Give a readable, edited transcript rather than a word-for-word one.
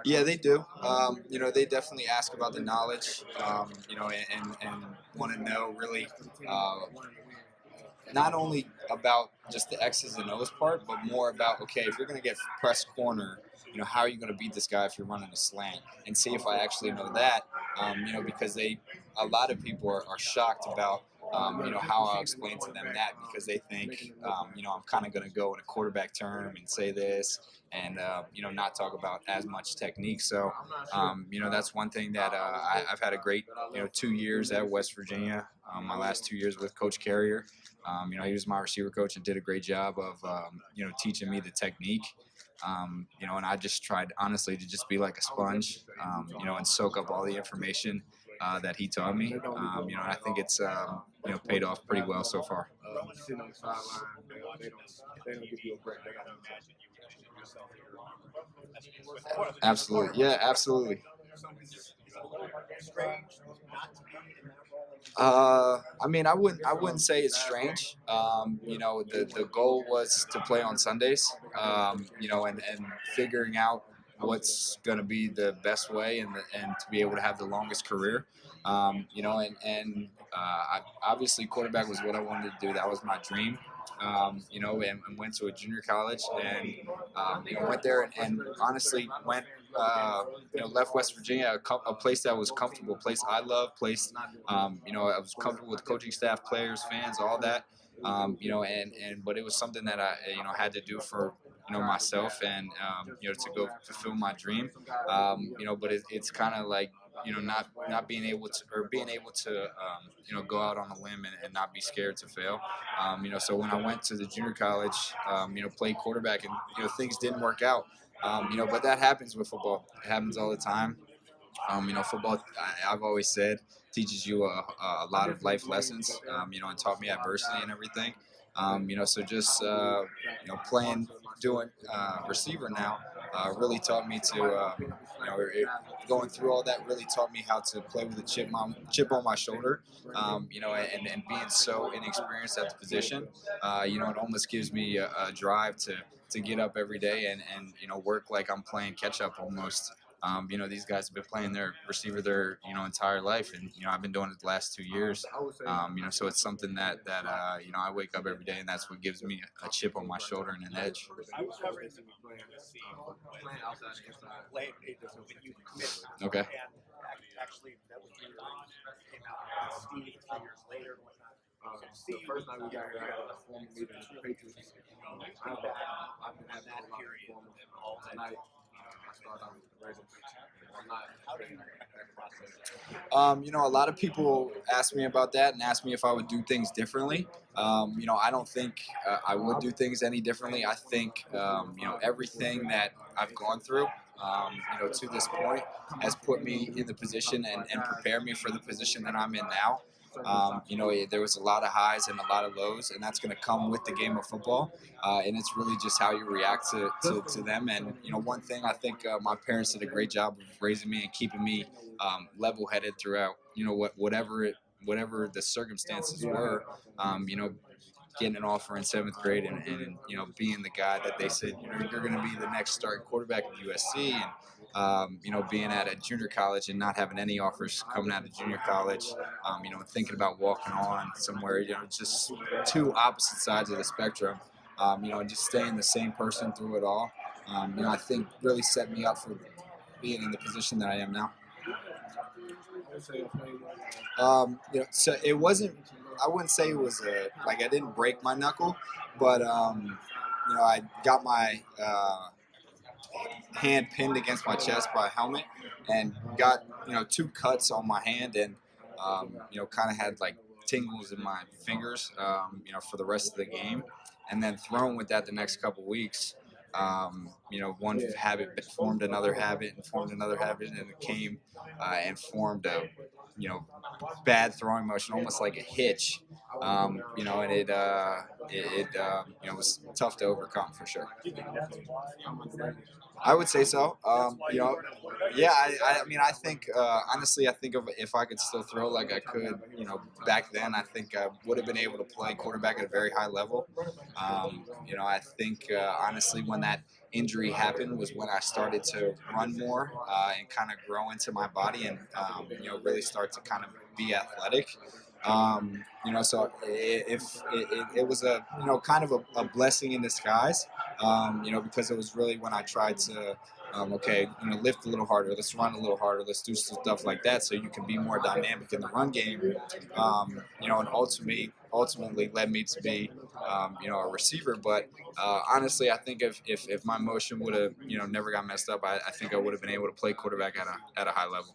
Yeah, they do. They definitely ask about the knowledge, and want to know really uh, not only about just the X's and O's part, but more about, okay, if you're going to get press corner, how are you going to beat this guy if you're running a slant, and see if I actually know that. Because a lot of people are shocked about, how I'll explain to them that, because they think, I'm kind of going to go in a quarterback term and say this, and not talk about as much technique. So, that's one thing that I've had a great, 2 years at West Virginia. My last 2 years with Coach Carrier. He was my receiver coach and did a great job of, teaching me the technique. And I just tried honestly to just be like a sponge, and soak up all the information that he taught me. And I think it's, paid off pretty well so far. Absolutely. Yeah, absolutely. I wouldn't say it's strange. The goal was to play on Sundays. And figuring out what's going to be the best way, and to be able to have the longest career. Obviously quarterback was what I wanted to do. That was my dream. And went to a junior college, and went there, and honestly went left West Virginia, a place that was comfortable, a place I love, place I was comfortable with coaching staff, players, fans, all that. But it was something that I had to do for myself, and to go fulfill my dream. But it's kind of like not being able to, or being able to go out on a limb, and not be scared to fail. So when I went to the junior college, played quarterback, and things didn't work out. But that happens with football. It happens all the time. Football, I've always said, teaches you a lot of life lessons, and taught me adversity and everything. So just, playing, doing receiver now, really taught me to, going through all that really taught me how to play with a chip on my shoulder, and being so inexperienced at the position, it almost gives me a drive to get up every day, and work like I'm playing catch up almost. These guys have been playing their receiver their entire life, and I've been doing it the last 2 years. So it's something that I wake up every day, and that's what gives me a chip on my shoulder and an edge. Okay. A lot of people ask me about that and ask me if I would do things differently. I don't think I would do things any differently. I think, everything that I've gone through, to this point has put me in the position, and prepared me for the position that I'm in now. There was a lot of highs and a lot of lows, and that's going to come with the game of football. And it's really just how you react to them. And, one thing I think my parents did a great job of raising me and keeping me level-headed throughout, whatever the circumstances were. Getting an offer in seventh grade, and being the guy that they said, you're going to be the next starting quarterback at USC, and being at a junior college and not having any offers coming out of junior college, thinking about walking on somewhere, just two opposite sides of the spectrum, and just staying the same person through it all, I think really set me up for being in the position that I am now. So it wasn't. I wouldn't say it was like I didn't break my knuckle, but I got my hand pinned against my chest by a helmet, and got two cuts on my hand, and kind of had like tingles in my fingers, for the rest of the game, and then thrown with that the next couple weeks. One habit formed another habit, and formed another habit, and it came and formed a bad throwing motion, almost like a hitch, You know, and it was tough to overcome for sure. I would say so. You know, yeah. I mean, I think honestly, I think if I could still throw like I could, you know, back then, I think I would have been able to play quarterback at a very high level. You know, I think honestly, when that injury happened was when I started to run more and kind of grow into my body and you know really start to kind of be athletic. You know, so it was a you know kind of a blessing in disguise. You know, because it was really when I tried to okay, you know, lift a little harder, let's run a little harder, let's do stuff like that, so you can be more dynamic in the run game. You know, and ultimately led me to be, you know, a receiver. But honestly, I think if my motion would have, you know, never got messed up, I think I would have been able to play quarterback at a high level.